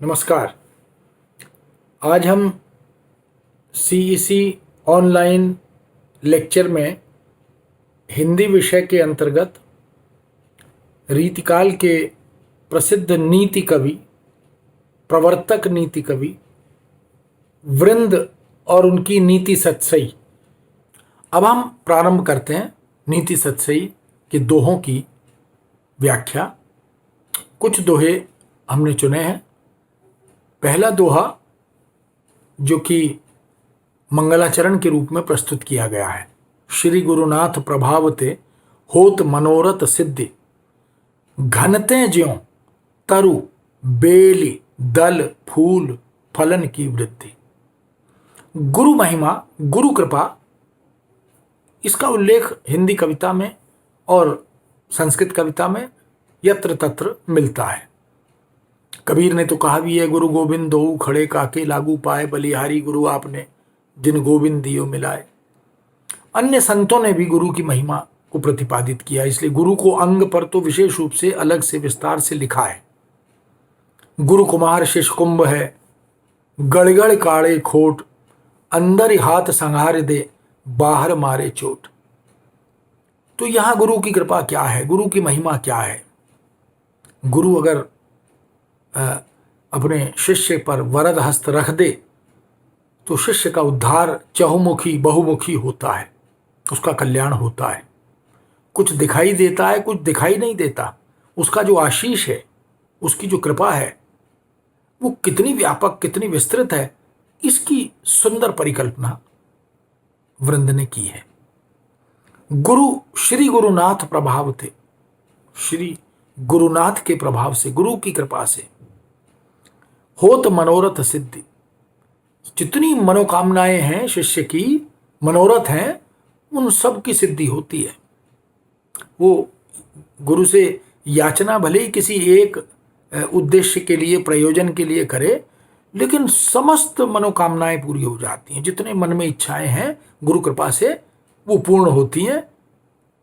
नमस्कार। आज हम सीईसी ऑनलाइन लेक्चर में हिंदी विषय के अंतर्गत रीतिकाल के प्रसिद्ध नीति कवि, प्रवर्तक नीति कवि वृंद और उनकी नीति सतसई। अब हम प्रारंभ करते हैं नीति सतसई के दोहों की व्याख्या। कुछ दोहे हमने चुने हैं। पहला दोहा जो कि मंगलाचरण के रूप में प्रस्तुत किया गया है। श्री गुरुनाथ प्रभावते होत मनोरथ सिद्धि, घनते ज्यों तरु बेली दल फूल फलन की वृद्धि। गुरु महिमा, गुरु कृपा, इसका उल्लेख हिंदी कविता में और संस्कृत कविता में यत्र तत्र मिलता है। कबीर ने तो कहा भी है, गुरु गोविंद दो खड़े काके लागू पाए, बलिहारी गुरु आपने जिन गोविंद दियो मिलाए। अन्य संतों ने भी गुरु की महिमा को प्रतिपादित किया, इसलिए गुरु को अंग पर तो विशेष रूप से अलग से विस्तार से लिखा है। गुरु कुमार शिष कुंभ है, गड़गड़ काड़े खोट, अंदर हाथ संहार दे, बाहर मारे चोट। तो यहां गुरु की कृपा क्या है, गुरु की महिमा क्या है। गुरु अगर अपने शिष्य पर वरद हस्त रख दे तो शिष्य का उद्धार चहुमुखी बहुमुखी होता है, उसका कल्याण होता है। कुछ दिखाई देता है, कुछ दिखाई नहीं देता। उसका जो आशीष है, उसकी जो कृपा है, वो कितनी व्यापक, कितनी विस्तृत है, इसकी सुंदर परिकल्पना वृंद ने की है। गुरु श्री गुरुनाथ प्रभाव थे, श्री गुरुनाथ के प्रभाव से, गुरु की कृपा से होत मनोरथ सिद्धि। जितनी मनोकामनाएं हैं शिष्य की, मनोरथ हैं, उन सब की सिद्धि होती है। वो गुरु से याचना भले ही किसी एक उद्देश्य के लिए, प्रयोजन के लिए करे, लेकिन समस्त मनोकामनाएं पूरी हो जाती हैं। जितने मन में इच्छाएं हैं गुरु कृपा से वो पूर्ण होती हैं।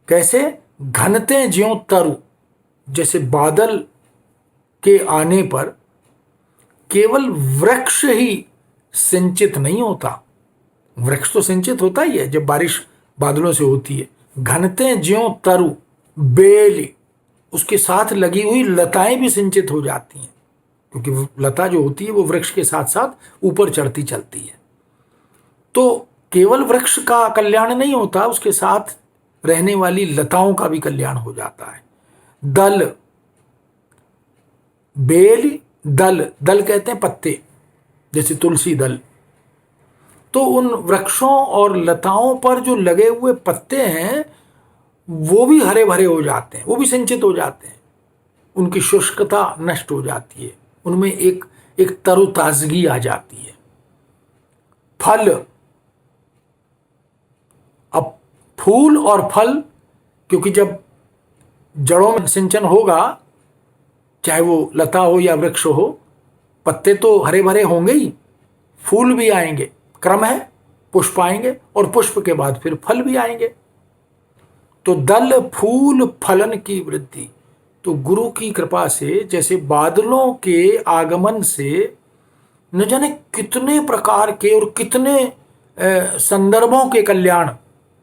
कैसे? घनते ज्यों तरु, जैसे बादल के आने पर केवल वृक्ष ही सिंचित नहीं होता। वृक्ष तो सिंचित होता ही है जब बारिश बादलों से होती है। घनते ज्यों तरु बेली, उसके साथ लगी हुई लताएं भी सिंचित हो जाती हैं, क्योंकि लता जो होती है वो वृक्ष के साथ साथ ऊपर चढ़ती चलती है। तो केवल वृक्ष का कल्याण नहीं होता, उसके साथ रहने वाली लताओं का भी कल्याण हो जाता है। दल, बेल, दल, दल कहते हैं पत्ते, जैसे तुलसी दल। तो उन वृक्षों और लताओं पर जो लगे हुए पत्ते हैं वो भी हरे भरे हो जाते हैं, वो भी सिंचित हो जाते हैं, उनकी शुष्कता नष्ट हो जाती है, उनमें एक तरोताजगी आ जाती है। फल, अब फूल और फल, क्योंकि जब जड़ों में सिंचन होगा, चाहे वो लता हो या वृक्ष हो, पत्ते तो हरे भरे होंगे ही, फूल भी आएंगे, क्रम है, पुष्प आएंगे और पुष्प के बाद फिर फल भी आएंगे। तो दल फूल फलन की वृद्धि। तो गुरु की कृपा से, जैसे बादलों के आगमन से न जाने कितने प्रकार के और कितने संदर्भों के कल्याण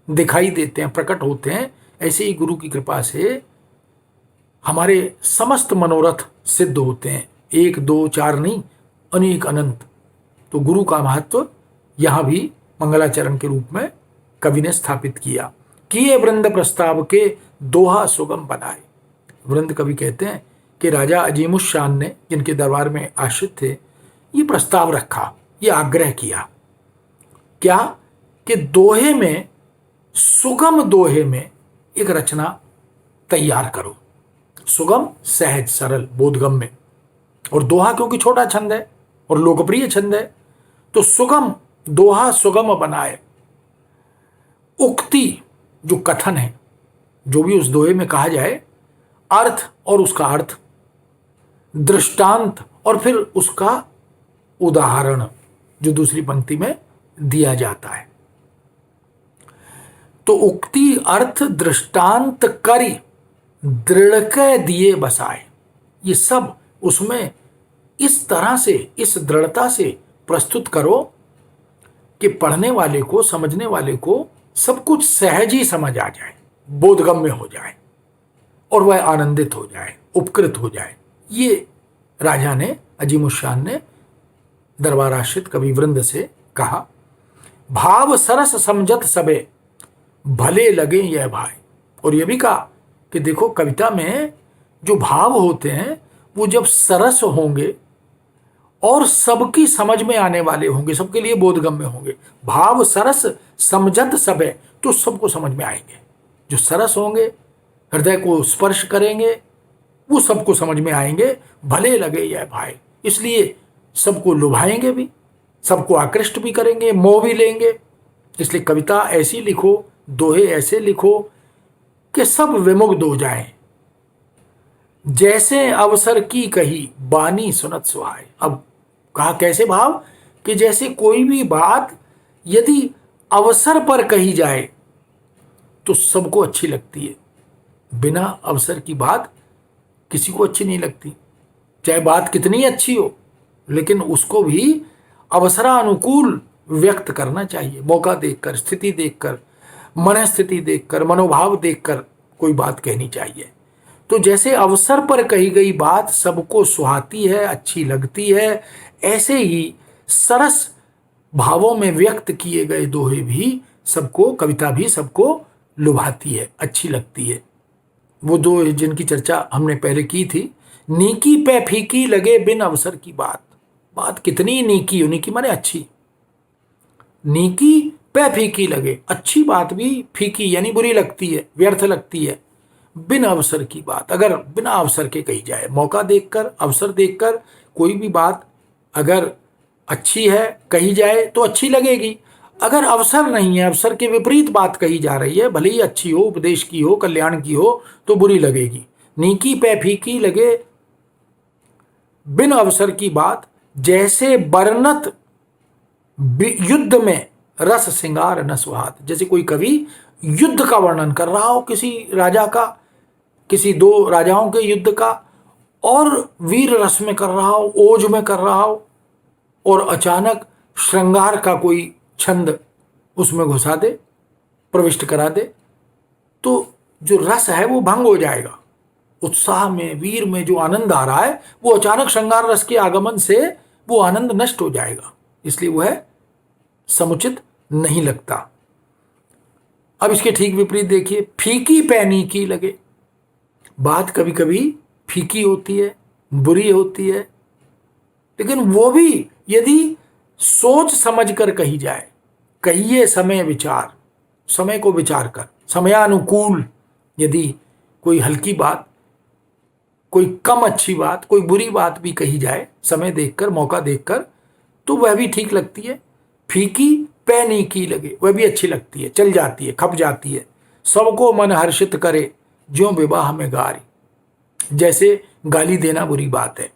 दिखाई देते हैं, प्रकट होते हैं, ऐसे ही गुरु की कृपा से हमारे समस्त मनोरथ सिद्ध होते हैं। एक दो चार नहीं, अनेक अनंत। तो गुरु का महत्व यहां भी मंगलाचरण के रूप में कवि ने स्थापित किया। किए वृंद प्रस्ताव के दोहा सुगम बनाए। वृंद कवि कहते हैं कि राजा अजीमुशान ने, जिनके दरबार में आश्रित थे, ये प्रस्ताव रखा, ये आग्रह किया। क्या? कि दोहे में, सुगम दोहे में एक रचना तैयार करो। सुगम, सहज, सरल, बोधगम में। और दोहा क्योंकि छोटा छंद है और लोकप्रिय छंद है, तो सुगम, दोहा सुगम बनाए। उक्ति, जो कथन है, जो भी उस दोहे में कहा जाए, अर्थ और उसका अर्थ, दृष्टांत और फिर उसका उदाहरण जो दूसरी पंक्ति में दिया जाता है। तो उक्ति, अर्थ, दृष्टांत करी दृढ़ के दिए बसाए, ये सब उसमें इस तरह से, इस दृढ़ता से प्रस्तुत करो कि पढ़ने वाले को, समझने वाले को सब कुछ सहज ही समझ आ जाए, बोधगम्य हो जाए और वह आनंदित हो जाए, उपकृत हो जाए। ये राजा ने, अजीमुशान ने दरबार आश्रित कवि वृंद से कहा। भाव सरस समझत सबे, भले लगे यह भाई। और यह भी कहा कि देखो, कविता में जो भाव होते हैं वो जब सरस होंगे और सबकी समझ में आने वाले होंगे, सबके लिए बोधगम्य होंगे। भाव सरस समझत सबे, तो सबको समझ में आएंगे। जो सरस होंगे, हृदय को स्पर्श करेंगे, वो सबको समझ में आएंगे। भले लगे यह भाई, इसलिए सबको लुभाएंगे भी, सबको आकृष्ट भी करेंगे, मोह भी लेंगे। इसलिए कविता ऐसी लिखो, दोहे ऐसे लिखो कि सब विमुग्ध हो जाएं। जैसे अवसर की कही, बानी सुनत सुहाए। अब कहा कैसे भाव, कि जैसे कोई भी बात यदि अवसर पर कही जाए तो सबको अच्छी लगती है। बिना अवसर की बात किसी को अच्छी नहीं लगती, चाहे बात कितनी अच्छी हो, लेकिन उसको भी अवसरानुकूल व्यक्त करना चाहिए। मौका देखकर, स्थिति देखकर, मनस्थिति देखकर, मनोभाव देखकर कोई बात कहनी चाहिए। तो जैसे अवसर पर कही गई बात सबको सुहाती है, अच्छी लगती है, ऐसे ही सरस भावों में व्यक्त किए गए दोहे भी सबको, कविता भी सबको लुभाती है, अच्छी लगती है। वो दो जिनकी चर्चा हमने पहले की थी, नीकी पे फीकी लगे बिन अवसर की बात। बात कितनी नीकी हो, नीकी माने अच्छी, नीकी पे फीकी लगे, अच्छी बात भी फीकी यानी बुरी लगती है, व्यर्थ लगती है। बिन अवसर की बात, अगर बिना अवसर के कही जाए, मौका देखकर, अवसर देखकर कोई भी बात अगर अच्छी है कही जाए तो अच्छी लगेगी। अगर अवसर नहीं है, अवसर के विपरीत बात कही जा रही है, भले ही अच्छी हो, उपदेश की हो, कल्याण की हो, तो बुरी लगेगी। नीकी पे फीकी लगे बिन अवसर की बात, जैसे बरनत युद्ध में रस सिंगार न सुहात। जैसे कोई कवि युद्ध का वर्णन कर रहा हो, किसी राजा का, किसी दो राजाओं के युद्ध का, और वीर रस में कर रहा हो, ओज में कर रहा हो, और अचानक श्रृंगार का कोई छंद उसमें घुसा दे, प्रविष्ट करा दे, तो जो रस है वो भंग हो जाएगा। उत्साह में, वीर में जो आनंद आ रहा है, वो अचानक श्रृंगार रस के आगमन से वो आनंद नष्ट हो जाएगा, इसलिए वह समुचित नहीं लगता। अब इसके ठीक विपरीत देखिए, फीकी पैनी की लगे। बात कभी कभी फीकी होती है, बुरी होती है, लेकिन वो भी यदि सोच समझ कर कही जाए, कहिए समय विचार, समय को विचार कर, समयानुकूल यदि कोई हल्की बात, कोई कम अच्छी बात, कोई बुरी बात भी कही जाए, समय देखकर, मौका देखकर, तो वह भी ठीक लगती है। फीकी पैनी की लगे, वह भी अच्छी लगती है, चल जाती है, खप जाती है। सबको मन हर्षित करे, ज्यों विवाह में गारी। जैसे गाली देना बुरी बात है,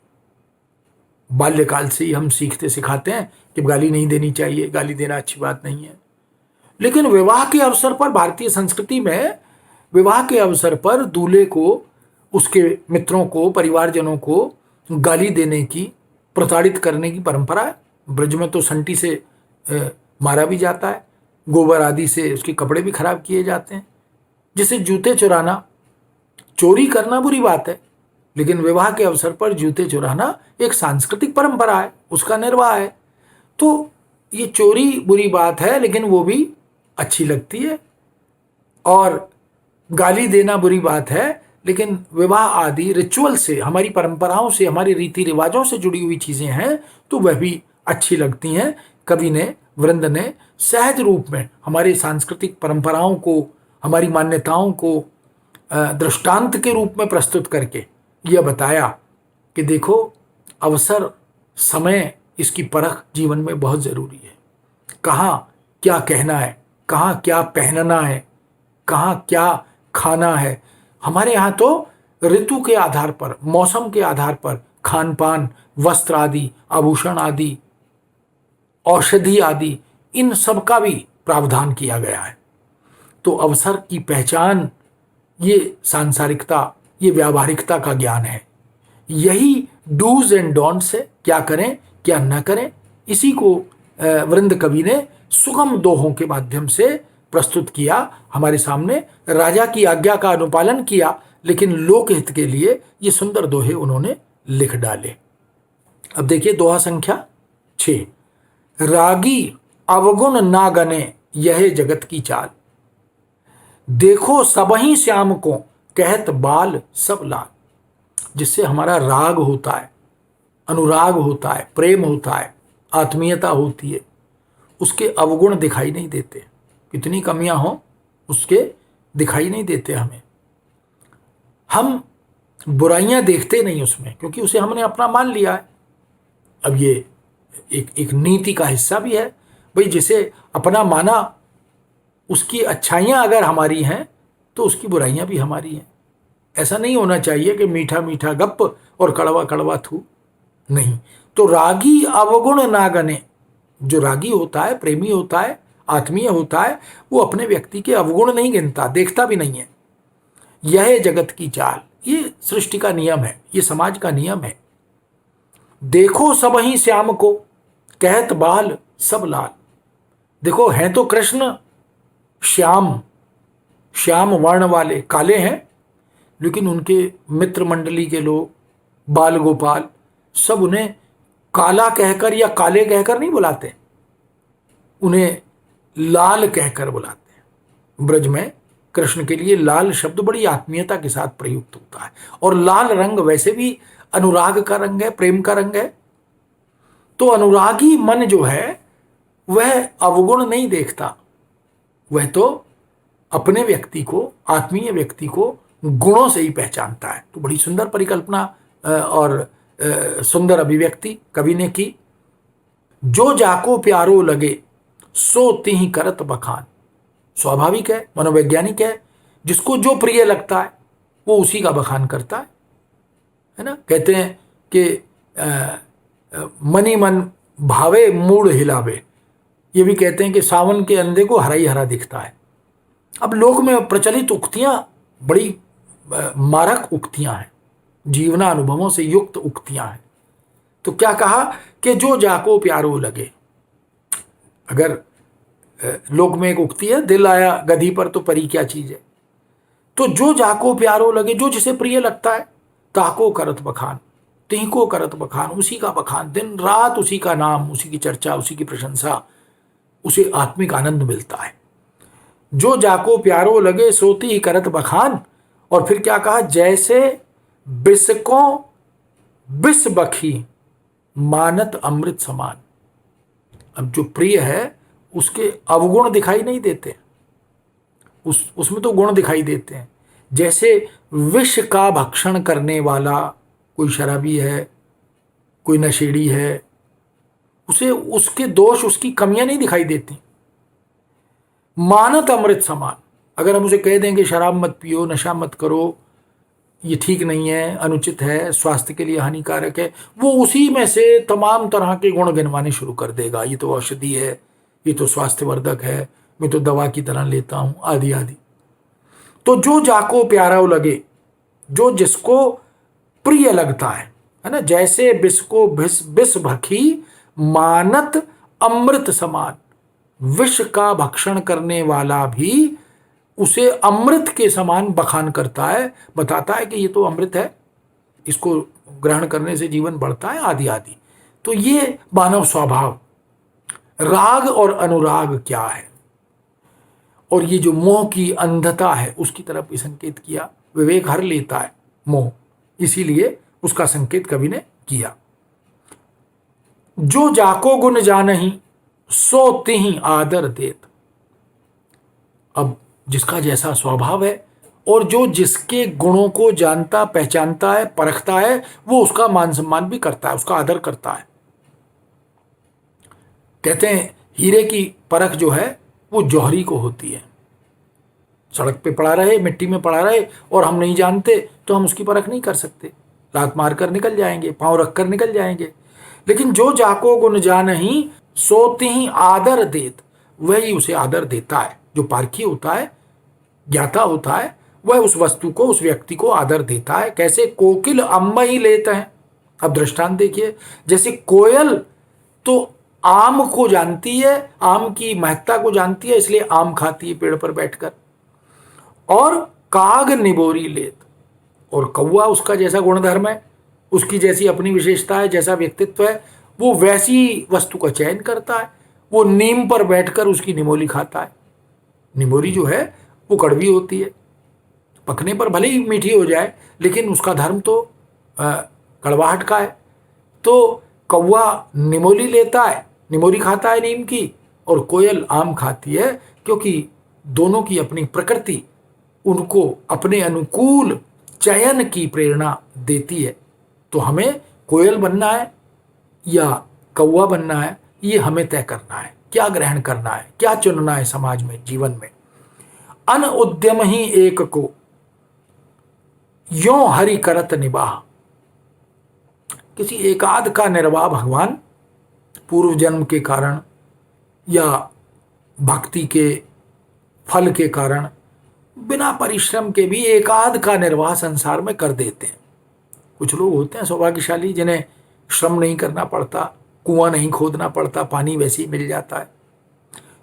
बाल्यकाल से ही हम सीखते सिखाते हैं कि गाली नहीं देनी चाहिए, गाली देना अच्छी बात नहीं है। लेकिन विवाह के अवसर पर, भारतीय संस्कृति में विवाह के अवसर पर दूल्हे को, उसके मित्रों को, परिवारजनों को गाली देने की, प्रताड़ित करने की परंपरा है। ब्रज में तो संटी से मारा भी जाता है, गोबर आदि से उसके कपड़े भी खराब किए जाते हैं। जैसे जूते चुराना, चोरी करना बुरी बात है, लेकिन विवाह के अवसर पर जूते चुराना एक सांस्कृतिक परंपरा है, उसका निर्वाह है। तो ये चोरी बुरी बात है, लेकिन वो भी अच्छी लगती है। और गाली देना बुरी बात है, लेकिन विवाह आदि रिचुअल से, हमारी परंपराओं से, हमारी रीति रिवाजों से जुड़ी हुई चीज़ें हैं, तो वह भी अच्छी लगती हैं। कवि ने, वृंद ने सहज रूप में हमारे सांस्कृतिक परंपराओं को, हमारी मान्यताओं को दृष्टांत के रूप में प्रस्तुत करके यह बताया कि देखो, अवसर, समय, इसकी परख जीवन में बहुत ज़रूरी है। कहाँ क्या कहना है, कहाँ क्या पहनना है, कहाँ क्या खाना है। हमारे यहाँ तो ऋतु के आधार पर, मौसम के आधार पर खान पान, वस्त्र आदि, आभूषण आदि, औषधि आदि, इन सब का भी प्रावधान किया गया है। तो अवसर की पहचान, ये सांसारिकता, ये व्यावहारिकता का ज्ञान है। यही डूज एंड डोंट्स है, क्या करें क्या न करें। इसी को वृंद कवि ने सुगम दोहों के माध्यम से प्रस्तुत किया हमारे सामने। राजा की आज्ञा का अनुपालन किया, लेकिन लोकहित के लिए ये सुंदर दोहे उन्होंने लिख डाले। अब देखिए दोहा संख्या 6, रागी अवगुण ना गने यह जगत की चाल, देखो सबही श्याम को कहत बाल सब लाल। जिससे हमारा राग होता है, अनुराग होता है, प्रेम होता है, आत्मीयता होती है, उसके अवगुण दिखाई नहीं देते। कितनी कमियां हों उसके दिखाई नहीं देते हमें। हम बुराइयां देखते नहीं उसमें, क्योंकि उसे हमने अपना मान लिया है। अब ये एक नीति का हिस्सा भी है भाई, जिसे अपना माना उसकी अच्छाइयां अगर हमारी हैं तो उसकी बुराइयां भी हमारी हैं। ऐसा नहीं होना चाहिए कि मीठा मीठा गप और कड़वा कड़वा थू, नहीं। तो रागी अवगुण ना गने, जो रागी होता है, प्रेमी होता है, आत्मीय होता है, वो अपने व्यक्ति के अवगुण नहीं गिनता, देखता भी नहीं है। यह जगत की चाल, ये सृष्टि का नियम है, ये समाज का नियम है। देखो सब ही श्याम को कहत बाल सब लाल। देखो हैं तो कृष्ण श्याम, श्याम वर्ण वाले, काले हैं, लेकिन उनके मित्र मंडली के लोग, बाल गोपाल, सब उन्हें काला कहकर या काले कहकर नहीं बुलाते, उन्हें लाल कहकर बुलाते हैं। ब्रज में कृष्ण के लिए लाल शब्द बड़ी आत्मीयता के साथ प्रयुक्त होता है। और लाल रंग वैसे भी अनुराग का रंग है, प्रेम का रंग है। तो अनुरागी मन जो है वह अवगुण नहीं देखता, वह तो अपने व्यक्ति को, आत्मीय व्यक्ति को गुणों से ही पहचानता है। तो बड़ी सुंदर परिकल्पना और सुंदर अभिव्यक्ति कवि ने की। जो जाको प्यारो लगे सो तिहि करत बखान। स्वाभाविक है, मनोवैज्ञानिक है, जिसको जो प्रिय लगता है वो उसी का बखान करता है ना। कहते हैं कि मनी मन भावे मूड हिलावे, ये भी कहते हैं कि सावन के अंधे को हरा ही हरा दिखता है। अब लोक में प्रचलित उक्तियां बड़ी मारक उक्तियां हैं, जीवना अनुभवों से युक्त उक्तियां हैं। तो क्या कहा कि जो जाको प्यारो लगे। अगर लोक में एक उक्ति है, दिल आया गधी पर तो परी क्या चीज है। तो जो जाको प्यारो लगे, जो जिसे प्रिय लगता है, ताको करत बखान, तिनको करत बखान, उसी का बखान, दिन रात उसी का नाम, उसी की चर्चा, उसी की प्रशंसा, उसे आत्मिक आनंद मिलता है। जो जाको प्यारो लगे सोती ही करत बखान। और फिर क्या कहा, जैसे बिस्को बिस बखी मानत अमृत समान। अब जो प्रिय है उसके अवगुण दिखाई नहीं देते, उसमें तो गुण दिखाई देते हैं। जैसे विष का भक्षण करने वाला कोई शराबी है, कोई नशेड़ी है, उसे उसके दोष, उसकी कमियां नहीं दिखाई देती। मानत अमृत समान। अगर हम उसे कह दें कि शराब मत पियो, नशा मत करो, ये ठीक नहीं है, अनुचित है, स्वास्थ्य के लिए हानिकारक है, वो उसी में से तमाम तरह के गुण गिनवाने शुरू कर देगा। ये तो औषधि है, ये तो स्वास्थ्यवर्धक है, मैं तो दवा की तरह लेता हूं, आदि आदि। तो जो जाको प्यारा लगे, जो जिसको प्रिय लगता है ना, जैसे बिस को बिस भखी मानत अमृत समान। विष का भक्षण करने वाला भी उसे अमृत के समान बखान करता है, बताता है कि ये तो अमृत है, इसको ग्रहण करने से जीवन बढ़ता है, आदि आदि। तो ये मानव स्वभाव। राग और अनुराग क्या है, और ये जो मोह की अंधता है उसकी तरफ भी संकेत किया। विवेक हर लेता है मोह, इसीलिए उसका संकेत कवि ने किया। जो जाको गुण जानहि सो तिहि आदर देत। अब जिसका जैसा स्वभाव है और जो जिसके गुणों को जानता, पहचानता है, परखता है, वो उसका मान सम्मान भी करता है, उसका आदर करता है। कहते हैं हीरे की परख जो है वो जौहरी को होती है। सड़क पे पड़ा रहे, मिट्टी में पड़ा रहे और हम नहीं जानते तो हम उसकी परख नहीं कर सकते, लात मारकर निकल जाएंगे, पांव रखकर निकल जाएंगे। लेकिन जो जाको गुण जानहि सो तिहि आदर देत, वही उसे आदर देता है। जो पारखी होता है, ज्ञाता होता है, वह उस वस्तु को, उस व्यक्ति को आदर देता है। कैसे, कोकिल अम्ब ही लेते हैं, अब दृष्टांत देखिए, जैसे कोयल तो आम को जानती है, आम की महत्ता को जानती है, इसलिए आम खाती है पेड़ पर बैठकर। और काग निबोरी लेत, और कौवा उसका जैसा गुणधर्म है, उसकी जैसी अपनी विशेषता है, जैसा व्यक्तित्व है, वो वैसी वस्तु का चयन करता है। वो नीम पर बैठकर उसकी निमोली खाता है। निमोली जो है वो कड़वी होती है, पकने पर भले ही मीठी हो जाए, लेकिन उसका धर्म तो कड़वाहट का है। तो कौवा निमोली लेता है, निमोली खाता है नीम की, और कोयल आम खाती है, क्योंकि दोनों की अपनी प्रकृति उनको अपने अनुकूल चयन की प्रेरणा देती है। तो हमें कोयल बनना है या कौवा बनना है, ये हमें तय करना है, क्या ग्रहण करना है, क्या चुनना है समाज में, जीवन में। अन उद्यम ही एक को यों हरि करत निबाह। किसी एकाध का निर्वाह भगवान पूर्व जन्म के कारण या भक्ति के फल के कारण बिना परिश्रम के भी एकाध का निर्वाह संसार में कर देते हैं। कुछ लोग होते हैं सौभाग्यशाली, जिन्हें श्रम नहीं करना पड़ता, कुआं नहीं खोदना पड़ता, पानी वैसे ही मिल जाता है।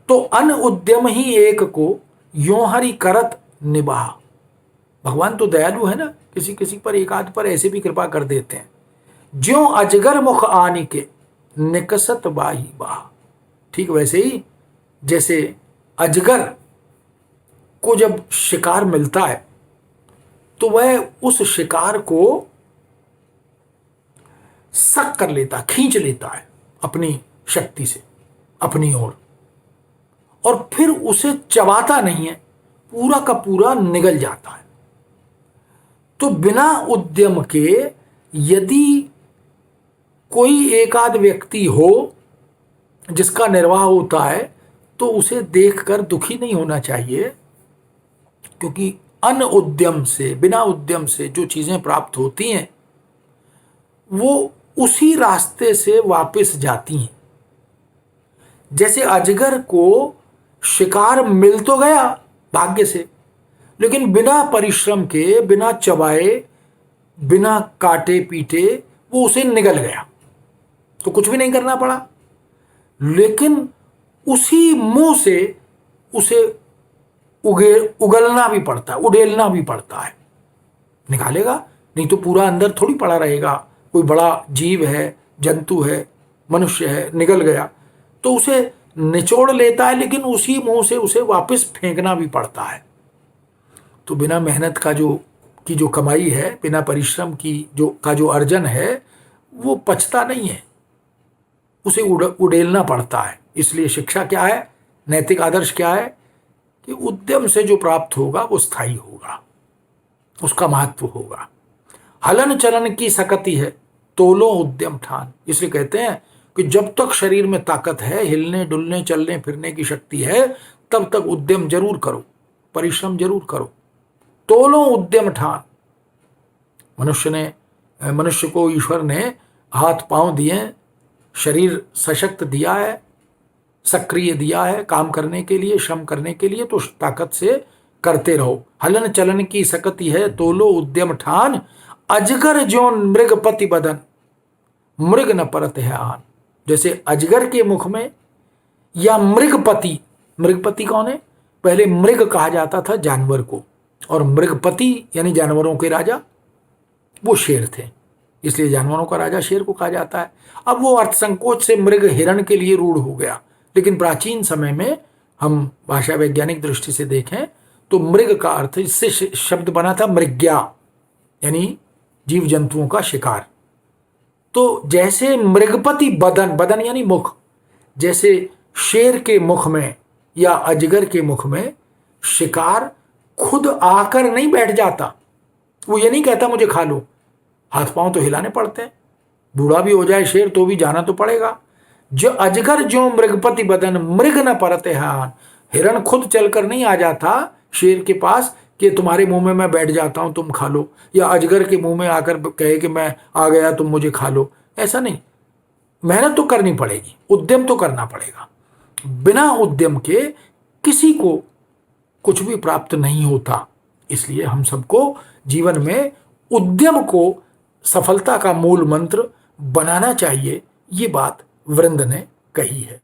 तो अन उद्यम ही एक को यों हरि करत निबाह। भगवान तो दयालु है ना, किसी किसी पर एकाध पर ऐसे भी कृपा कर देते हैं। ज्यों अजगर मुख आनि के निकसत बाही बाह। ठीक वैसे ही जैसे अजगर को जब शिकार मिलता है तो वह उस शिकार को सक कर लेता, खींच लेता है अपनी शक्ति से अपनी ओर, और फिर उसे चबाता नहीं है, पूरा का पूरा निगल जाता है। तो बिना उद्यम के यदि कोई एकाध व्यक्ति हो जिसका निर्वाह होता है, तो उसे देखकर दुखी नहीं होना चाहिए, क्योंकि अन उद्यम से, बिना उद्यम से जो चीजें प्राप्त होती हैं वो उसी रास्ते से वापस जाती हैं। जैसे अजगर को शिकार मिल तो गया भाग्य से, लेकिन बिना परिश्रम के, बिना चबाए, बिना काटे पीटे वो उसे निगल गया, तो कुछ भी नहीं करना पड़ा। लेकिन उसी मुंह से उसे उगलना भी पड़ता है, उड़ेलना भी पड़ता है। निकालेगा नहीं तो पूरा अंदर थोड़ी पड़ा रहेगा। कोई बड़ा जीव है, जंतु है, मनुष्य है, निगल गया तो उसे निचोड़ लेता है, लेकिन उसी मुंह से उसे वापस फेंकना भी पड़ता है। तो बिना मेहनत का जो कमाई है, बिना परिश्रम की जो अर्जन है, वो पचता नहीं है, उसे उड़ेलना पड़ता है। इसलिए शिक्षा क्या है, नैतिक आदर्श क्या है कि उद्यम से जो प्राप्त होगा वो स्थायी होगा, उसका महत्व होगा। हलन चलन की सकती है तोलो उद्यम ठान। इसलिए कहते हैं कि जब तक शरीर में ताकत है, हिलने डुलने चलने फिरने की शक्ति है, तब तक उद्यम जरूर करो, परिश्रम जरूर करो। तोलो उद्यम ठान। मनुष्य को ईश्वर ने हाथ पांव दिए, शरीर सशक्त दिया है, सक्रिय दिया है काम करने के लिए, श्रम करने के लिए, तो ताकत से करते रहो। हलन चलन की सकती है तोलो उद्यम ठान, अजगर ज्यों मृगपति बदन मृग न परत है आन। जैसे अजगर के मुख में या मृगपति, मृगपति कौन है, पहले मृग कहा जाता था जानवर को, और मृगपति यानी जानवरों के राजा वो शेर थे, इसलिए जानवरों का राजा शेर को कहा जाता है। अब वो अर्थ संकोच से मृग हिरण के लिए रूढ़ हो गया, लेकिन प्राचीन समय में हम भाषा वैज्ञानिक दृष्टि से देखें तो मृग का अर्थ, इससे शब्द बना था मृग्या, यानी जीव जंतुओं का शिकार। तो जैसे मृगपति बदन, बदन यानी मुख, जैसे शेर के मुख में या अजगर के मुख में शिकार खुद आकर नहीं बैठ जाता, वो ये नहीं कहता मुझे खा लो, हाथ पांव तो हिलाने पड़ते हैं, बूढ़ा भी हो जाए शेर तो भी जाना तो पड़ेगा। जो अजगर जो मृगपति बदन मृग न परते हान। हिरण खुद चलकर नहीं आ जाता शेर के पास कि तुम्हारे मुंह में मैं बैठ जाता हूं तुम खा लो, या अजगर के मुंह में आकर कहे कि मैं आ गया तुम मुझे खा लो, ऐसा नहीं। मेहनत तो करनी पड़ेगी, उद्यम तो करना पड़ेगा। बिना उद्यम के किसी को कुछ भी प्राप्त नहीं होता। इसलिए हम सबको जीवन में उद्यम को सफलता का मूल मंत्र बनाना चाहिए, ये बात वृंद ने कही है।